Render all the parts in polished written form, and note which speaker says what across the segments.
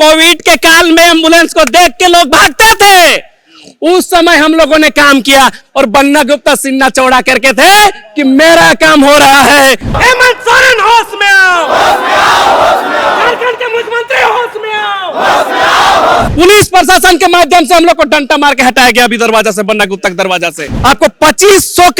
Speaker 1: Covid के काल में एम्बुलेंस को देख के लोग भागते थे, उस समय हम लोगों ने काम किया और बन्ना गुप्ता सीना चौड़ा करके थे कि मेरा काम हो रहा है। हेमंत सोरेन होश में आओ, झारखंड के मुख्यमंत्री होश में आओ। पुलिस प्रशासन के माध्यम से हम लोग को डंडा मार के हटाया गया अभी दरवाजा से, बन्ना गुप्ता के दरवाजा से। आपको 2500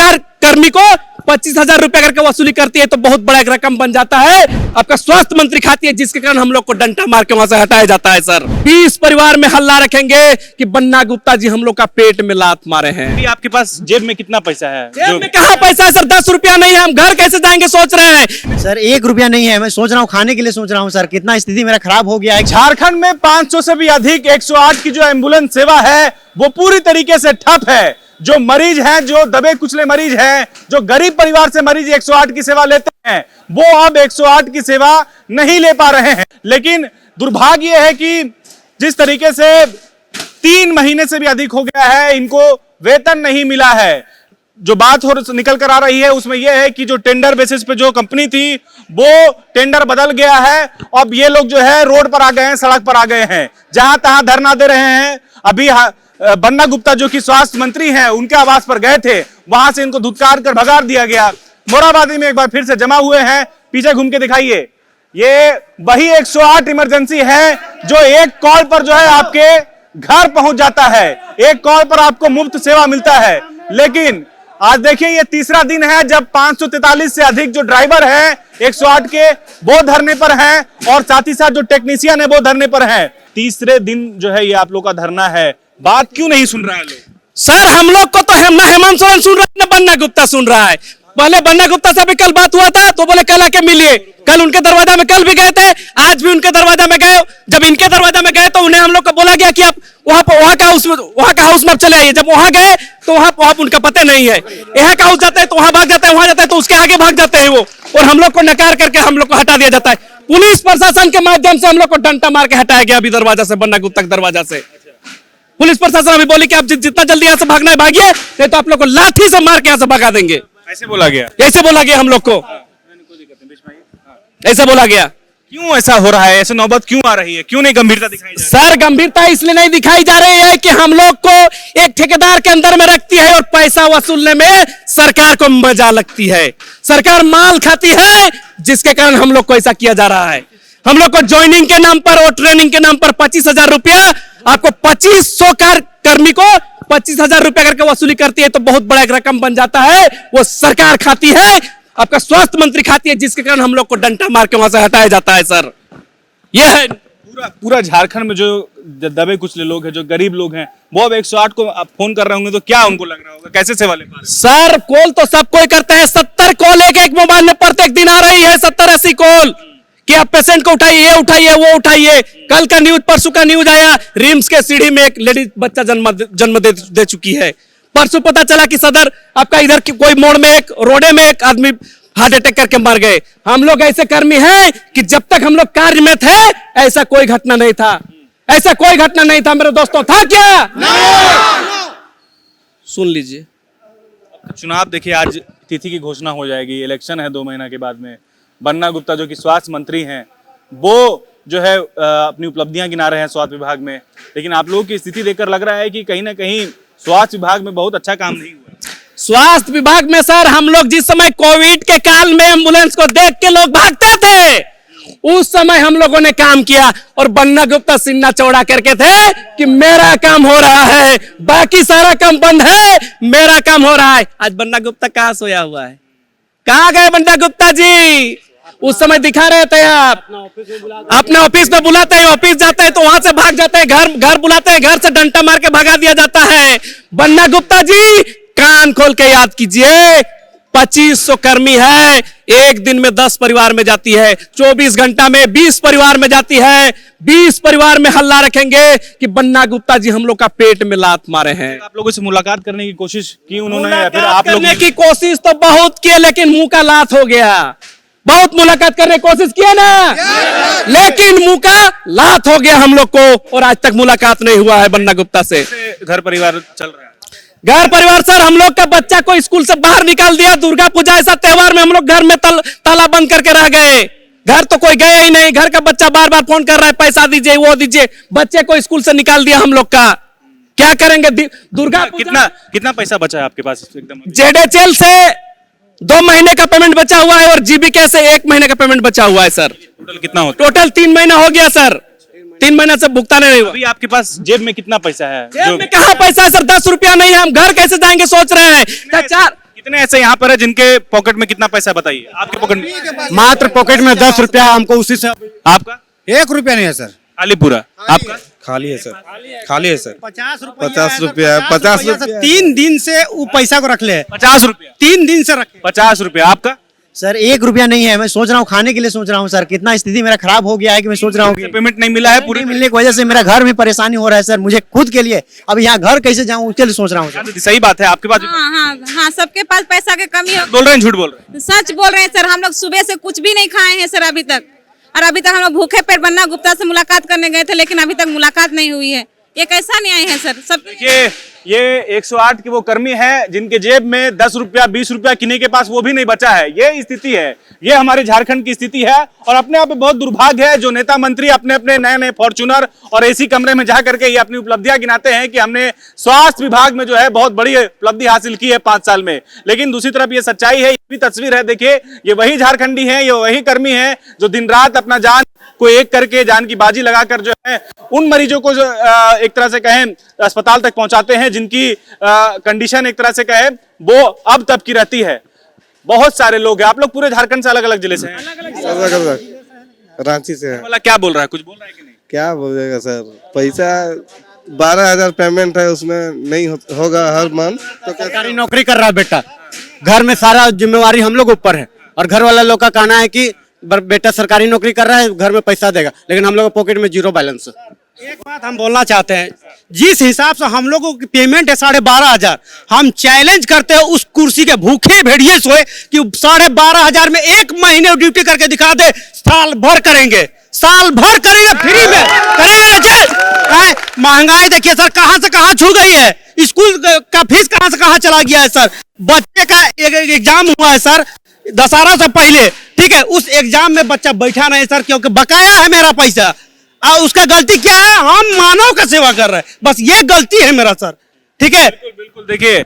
Speaker 1: कर्मी को 25,000 रुपया करके वसूली करती है तो बहुत बड़ा एक रकम बन जाता है। आपका स्वास्थ्य मंत्री खाती है जिसके कारण हम लोग को डंडा मार के वहां से हटाया जाता है। सर 20 परिवार में हल्ला रखेंगे कि बन्ना गुप्ता जी हम लोग का पेट में लात मारे हैं।
Speaker 2: अभी आपके पास जेब में कितना पैसा है?
Speaker 1: जेब में कहाँ पैसा है सर? 10 रुपया नहीं है, हम घर कैसे जाएंगे सोच रहे हैं।
Speaker 3: सर 1 रुपया नहीं है, मैं सोच रहा हूँ खाने के लिए सोच रहा हूँ सर, कितना स्थिति मेरा खराब हो गया है।
Speaker 2: झारखंड में 500 से भी अधिक 108 की जो एम्बुलेंस सेवा है वो पूरी तरीके से ठप है। जो मरीज हैं, जो दबे कुचले मरीज हैं, जो गरीब परिवार से मरीज 108 की सेवा लेते हैं, वो अब 108 की सेवा नहीं ले पा रहे हैं। लेकिन दुर्भाग्य यह है कि जिस तरीके से 3 महीने से भी अधिक हो गया है, इनको वेतन नहीं मिला है। जो बात निकल कर आ रही है उसमें यह है कि जो टेंडर बेसिस पे जो कंपनी थी वो टेंडर बदल गया है। अब ये लोग जो है रोड पर आ गए हैं, सड़क पर आ गए हैं, जहां तहां धरना दे रहे हैं। अभी बन्ना गुप्ता जो कि स्वास्थ्य मंत्री हैं उनके आवास पर गए थे, वहां से इनको धुतकार कर भगा दिया गया। मोराबादी में एक बार फिर से जमा हुए हैं, पीछे घूम के दिखाइए। ये वही 108 इमरजेंसी है जो एक कॉल पर जो है आपके घर पहुंच जाता है, एक कॉल पर आपको मुफ्त सेवा मिलता है। लेकिन आज देखिए ये तीसरा दिन है जब 543 से अधिक जो ड्राइवर हैं 108 के वो धरने पर हैं और साथ ही साथ जो टेक्नीशियन है वो धरने पर हैं। तीसरे दिन जो है ये आप लोग का धरना है, बात क्यों नहीं सुन रहा है लोग?
Speaker 1: सर हम लोग को तो ना हेमंत सोरेन सुन रहा है, ना बन्ना गुप्ता सुन रहा है। पहले बन्ना गुप्ता से भी कल बात हुआ था तो बोले कल आके मिलिए। कल उनके दरवाजा में कल भी गए थे, आज भी उनके दरवाजा में गए। जब इनके दरवाजा में गए तो उन्हें हम लोग को बोला गया कि आप वहां का हाउस में चले आइए। जब वहां गए तो वहां उनका पता नहीं है। यहाँ का हाउस जाता है तो वहां भाग जाता है, वहां जाता है तो उसके आगे भाग जाते हैं वो, और हम लोग को नकार करके हम लोग को हटा दिया जाता है। पुलिस प्रशासन के माध्यम से हम लोग को डंडा मार के हटाया गया अभी दरवाजा से, बन्ना गुप्ता के दरवाजा से। पुलिस प्रशासन अभी बोली कि आप जितना जल्दी यहाँ से भागना है भागिए, नहीं तो आप लोग को लाठी से मार के यहाँ से भगा देंगे।
Speaker 2: ऐसे बोला गया?
Speaker 1: ऐसे बोला गया हम लोग को, ऐसा बोला गया।
Speaker 2: क्यों ऐसा हो रहा है? ऐसे नौबत क्यों आ रही है? क्यों नहीं गंभीरता दिखाई जा रही है?
Speaker 1: सर गंभीरता इसलिए नहीं दिखाई जा रही है कि हम लोग को एक ठेकेदार के अंदर में रखती है और पैसा वसूलने में सरकार को मजा लगती है। सरकार माल खाती है जिसके कारण हम लोग को ऐसा किया जा रहा है। हम लोग को ज्वाइनिंग के नाम पर और ट्रेनिंग के नाम पर 25,000 रुपया, आपको 2500 कर्मी को 25,000 रुपया करके वसूली करती है तो बहुत बड़ा एक रकम बन जाता है। वो सरकार खाती है, आपका स्वास्थ्य मंत्री खाती है, जिसके कारण हम लोग को डंडा मार के वहां से हटाया जाता है। सर यह है
Speaker 2: पूरा झारखंड में जो दबे कुचले लोग हैं, जो गरीब लोग हैं, वो अब 108 को आप फोन कर रहे होंगे तो क्या उनको लग रहा होगा, कैसे सेवा ले पा रहे हैं?
Speaker 1: सर कॉल तो सब कोई करता है, 70 कॉल एक मोबाइल में प्रत्येक दिन आ रही है, 70-80 कॉल कि आप पेशेंट को उठाइए, ये उठाइए, वो उठाइए। कल का न्यूज, परसों का न्यूज आया, रिम्स के सीढ़ी में एक लेडीज बच्चा जन्म दे चुकी है। परसों पता चला कि सदर आपका इधर की कोई मोड़ में एक रोडे में एक आदमी हार्ट अटैक करके मर गए। हम लोग ऐसे कर्मी हैं कि जब तक हम लोग कार्य में थे ऐसा कोई घटना नहीं था, ऐसा कोई घटना नहीं था मेरे दोस्तों। था क्या? नहीं। सुन लीजिए,
Speaker 2: चुनाव देखिए, आज तिथि की घोषणा हो जाएगी, इलेक्शन है 2 महीना के बाद में। बन्ना गुप्ता जो कि स्वास्थ्य मंत्री हैं वो जो है अपनी उपलब्धियां गिना रहे हैं स्वास्थ्य विभाग में, लेकिन आप लोगों की स्थिति देखकर लग रहा है कि कहीं ना कहीं स्वास्थ्य विभाग में बहुत अच्छा काम नहीं हुआ।
Speaker 1: स्वास्थ्य विभाग में सर हम लोग जिस समय कोविड के काल में एम्बुलेंस को देख के लोग भागते थे, उस समय हम लोगों ने काम किया और बन्ना गुप्ता सीना चौड़ा करके थे कि मेरा काम हो रहा है, बाकी सारा काम बंद है, मेरा काम हो रहा है। आज बन्ना गुप्ता कहाँ सोया हुआ है? कहाँ गए बन्ना गुप्ता जी? उस समय दिखा रहे थे आप, अपने ऑफिस में बुलाते हैं, ऑफिस जाते हैं तो वहां से भाग जाते हैं, घर बुलाते हैं, घर से डंडा मार के भगा दिया जाता है। बन्ना गुप्ता जी कान खोल के याद कीजिए, 2500 कर्मी है, एक दिन में 10 परिवार में जाती है, 24 घंटा में 20 परिवार में जाती है। 20 परिवार में हल्ला रखेंगे कि बन्ना गुप्ता जी हम लोग का पेट में लात मारे हैं।
Speaker 2: आप लोगों से मुलाकात करने की कोशिश की उन्होंने?
Speaker 1: फिर आप लोग की कोशिश तो बहुत की, लेकिन मुंह का लात हो गया। बहुत मुलाकात करने की कोशिश किया ना, लेकिन मुंह का लात हो गया हम लोग को, और आज तक मुलाकात नहीं हुआ है बन्ना गुप्ता से।
Speaker 2: घर परिवार चल रहा है?
Speaker 1: घर परिवार सर हम लोग का बच्चा को स्कूल से बाहर निकाल दिया। दुर्गा पूजा ऐसा त्योहार में हम लोग घर में ताला बंद करके रह गए। घर तो कोई गया ही नहीं, घर का बच्चा बार बार फोन कर रहा है पैसा दीजिए वो दीजिए, बच्चे को स्कूल से निकाल दिया हम लोग का, क्या करेंगे? दुर्गा
Speaker 2: कितना पैसा बचा है आपके पास एकदम?
Speaker 1: जेडएचएल से 2 महीने का पेमेंट बचा हुआ है और जीबीके से 1 महीने का पेमेंट बचा हुआ है सर।
Speaker 2: टोटल कितना होता है?
Speaker 1: टोटल 3 महीना हो गया सर, 3 महीना से भुगतान नहीं हुआ।
Speaker 2: अभी आपके पास जेब में कितना पैसा है?
Speaker 1: जेब में कहाँ पैसा है सर? 10 रुपया नहीं है, हम घर कैसे जाएंगे सोच रहे हैं।
Speaker 2: कितने ऐसे यहाँ पर है जिनके पॉकेट में कितना पैसा बताइए? आपके पॉकेट में
Speaker 4: मात्र पॉकेट में 10 रुपया, हमको उसी से
Speaker 2: आपका
Speaker 4: 1 रुपया नहीं है सर।
Speaker 2: खाली पूरा आपका?
Speaker 4: खाली है सर, खाली है सर।
Speaker 3: 50
Speaker 4: 50 रुपया, 50 रुपया 3 दिन से वो पैसा को रख ले,
Speaker 2: 50 रुपया
Speaker 4: 3 दिन से रखे।
Speaker 2: 50 रुपया आपका?
Speaker 3: सर 1 रुपया नहीं है, मैं सोच रहा हूँ खाने के लिए सोच रहा हूँ सर, कितना स्थिति मेरा खराब हो गया है कि मैं सोच रहा हूँ कि
Speaker 2: पेमेंट नहीं मिला है पूरे?
Speaker 3: नहीं मिलने की वजह से मेरा घर में परेशानी हो रहा है सर, मुझे खुद के लिए। अब यहाँ घर कैसे जाऊँ उसके लिए सोच रहा हूँ सर।
Speaker 2: सही बात है, आपके पास
Speaker 5: हाँ हाँ हाँ, सबके पास पैसा की कमी है।
Speaker 2: बोल रहे हैं झूठ बोल रहे हैं?
Speaker 5: सच बोल रहे हैं सर, हम लोग सुबह से कुछ भी नहीं खाए हैं सर अभी तक, और अभी तक हम लोग भूखे पेट बन्ना गुप्ता से मुलाकात करने गए थे, लेकिन अभी तक मुलाकात नहीं हुई है। ये कैसा न्याय है सर? सब
Speaker 2: ये 108 के वो कर्मी हैं जिनके जेब में 10 रुपया 20 रुपया किन्हीं के पास वो भी नहीं बचा है। ये स्थिति है, ये हमारे झारखंड की स्थिति है। और अपने आप में बहुत दुर्भाग्य है जो नेता मंत्री अपने अपने नए नए फॉर्च्यूनर और एसी कमरे में जा करके ये अपनी उपलब्धियां गिनाते हैं कि हमने स्वास्थ्य विभाग में जो है बहुत बड़ी उपलब्धि हासिल की है 5 साल में। लेकिन दूसरी तरफ ये सच्चाई है, ये भी तस्वीर है। देखिए ये वही झारखंडी है, ये वही कर्मी है जो दिन रात अपना जान को एक करके, जान की बाजी लगाकर जो है उन मरीजों को एक तरह से कहें अस्पताल तक पहुंचाते हैं जिनकी कंडीशन एक तरह से कहें वो अब तब की रहती है। बहुत सारे लोग हैं, आप लोग पूरे झारखंड से अलग अलग जिले से हैं?
Speaker 6: अलग रांची से है।
Speaker 2: वाला क्या बोल रहा है? कुछ बोल रहा है कि नहीं?
Speaker 6: क्या बोलेगा सर, पैसा 12,000 पेमेंट है, उसमें नहीं होगा हर मंथ तो
Speaker 4: सरकारी नौकरी कर रहा है बेटा, घर में सारा जिम्मेवारी हम लोग ऊपर है, और घर वाला लोग का कहना है कि बेटा सरकारी नौकरी कर रहा है घर में पैसा देगा, लेकिन हम लोग के पॉकेट में 0 बैलेंस है। एक बात हम बोलना चाहते हैं, जिस हिसाब से हम लोगों की पेमेंट है 12,500, हम चैलेंज करते हैं उस कुर्सी के भूखे भेड़िए सोए कि 12,500 में 1 महीने ड्यूटी करके दिखा दे, साल भर करेंगे, साल भर करेंगे फ्री में, करेंगे। महंगाई देखिए सर कहां से कहां छू गई है, स्कूल का फीस कहां से कहां चला गया है सर। बच्चे का एग्जाम हुआ है सर दशहरा से पहले, ठीक है, उस एग्जाम में बच्चा बैठा नहीं सर क्योंकि बकाया है मेरा पैसा। उसका गलती क्या है? हम मानव का सेवा कर रहे हैं, बस ये गलती है मेरा सर, ठीक है।
Speaker 2: बिल्कुल बिल्कुल, देखिए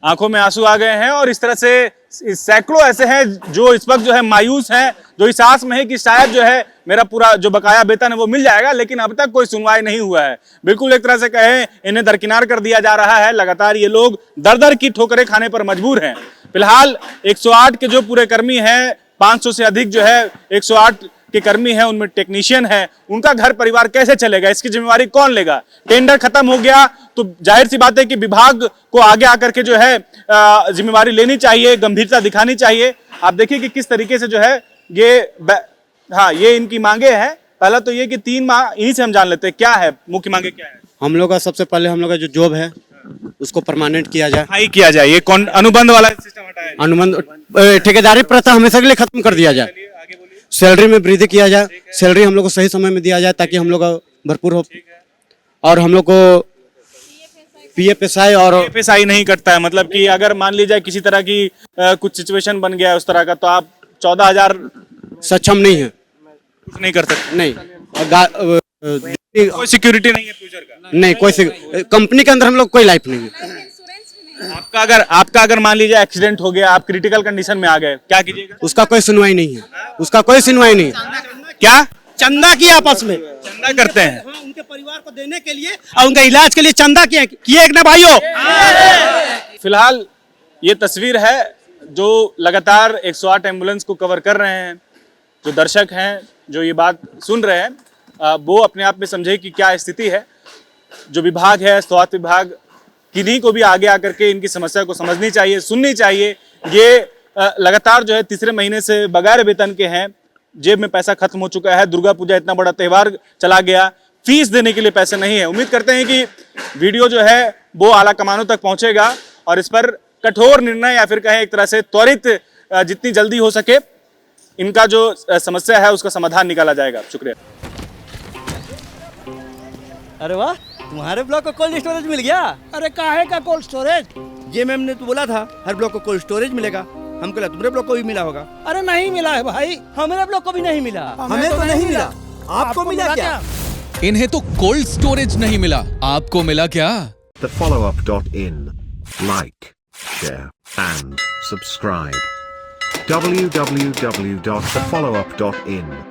Speaker 2: आंखों में आंसू आ गए हैं और इस तरह से सैकड़ों ऐसे हैं जो इस वक्त जो है मायूस हैं, जो इस आस में है कि शायद जो है मेरा पूरा जो बकाया वेतन है वो मिल जाएगा, लेकिन अब तक कोई सुनवाई नहीं हुआ है। बिल्कुल एक तरह से कहें इन्हें दरकिनार कर दिया जा रहा है। लगातार ये लोग दर दर की ठोकरें खाने पर मजबूर हैं। फिलहाल 108 के जो पूरे कर्मी हैं, 500 से अधिक जो है 108 के कर्मी हैं, उनमें टेक्नीशियन है, उनका घर परिवार कैसे चलेगा, इसकी जिम्मेवारी कौन लेगा? टेंडर खत्म हो गया तो जाहिर सी बात है कि विभाग को आगे आकर के जो है जिम्मेवारी लेनी चाहिए, गंभीरता दिखानी चाहिए। आप देखिए कि किस तरीके से जो है ये इनकी मांगे हैं। पहला तो ये कि 3 माह इन्हीं से हम जान लेते हैं क्या है मुख्य मांगे क्या है।
Speaker 4: हम लोग का सबसे पहले हम लोग का जो जॉब है उसको परमानेंट किया जाए,
Speaker 2: हाई किया जाए, ये कौन अनुबंध वाला सिस्टम हटाया,
Speaker 4: अनुबंध ठेकेदारी प्रथा हमेशा के लिए खत्म कर दिया जाए, सैलरी में वृद्धि किया जाए, सैलरी हम लोग को सही समय में दिया जाए ताकि हम लोग का भरपूर हो, और हम लोग को PFSI और
Speaker 2: PFSI नहीं कटता है। मतलब कि अगर मान लीजिए किसी तरह की कुछ सिचुएशन बन गया उस तरह का तो आप 14,000
Speaker 4: सक्षम नहीं है,
Speaker 2: कुछ नहीं कर सकते।
Speaker 4: नहीं,
Speaker 2: कोई सिक्योरिटी नहीं है फ्यूचर का,
Speaker 4: नहीं कोई कंपनी के अंदर हम लोग कोई लाइफ नहीं है।
Speaker 2: आपका अगर मान लीजिए एक्सीडेंट हो गया, आप क्रिटिकल कंडीशन में आ गए, क्या कीजिएगा?
Speaker 4: उसका कोई सुनवाई नहीं है, उसका कोई सुनवाई नहीं।
Speaker 2: क्या
Speaker 4: चंदा किया आपस में,
Speaker 2: चंदा करते हैं
Speaker 4: उनके परिवार को देने के लिए और उनके इलाज के लिए चंदा किए ना भाइयों।
Speaker 2: फिलहाल ये तस्वीर है जो लगातार 108 एम्बुलेंस को कवर कर रहे हैं। जो दर्शक हैं जो ये बात सुन रहे हैं वो अपने आप में समझे कि क्या स्थिति है। जो विभाग है स्वास्थ्य विभाग, किन्हीं को भी आगे आकर के इनकी समस्या को समझनी चाहिए, सुननी चाहिए। ये लगातार जो है 3रे महीने से बगैर वेतन के हैं, जेब में पैसा खत्म हो चुका है। दुर्गा पूजा इतना बड़ा त्योहार चला गया, फीस देने के लिए पैसे नहीं है। उम्मीद करते हैं कि वीडियो जो है वो आला कमानों तक पहुंचेगा और इस पर कठोर निर्णय या फिर कहें एक तरह से त्वरित जितनी जल्दी हो सके इनका जो समस्या है उसका समाधान निकाला जाएगा। शुक्रिया।
Speaker 7: अरे वाह, तुम्हारे ब्लॉक को कोल्ड स्टोरेज मिल गया।
Speaker 8: अरे काहे का कोल्ड स्टोरेज?
Speaker 7: ये मैम ने तो बोला था हर ब्लॉक को कोल्ड स्टोरेज मिलेगा। हमको लगा तुम्हारे ब्लॉक को भी मिला होगा।
Speaker 8: अरे नहीं मिला है भाई,
Speaker 7: हमारे ब्लॉक को भी नहीं मिला।
Speaker 8: हमें तो नहीं मिला। आपको मिला क्या?
Speaker 9: इन्हें तो कोल्ड स्टोरेज नहीं मिला, आपको मिला क्या?
Speaker 10: thefollowup.in. Like, share, and subscribe. www.thefollowup.in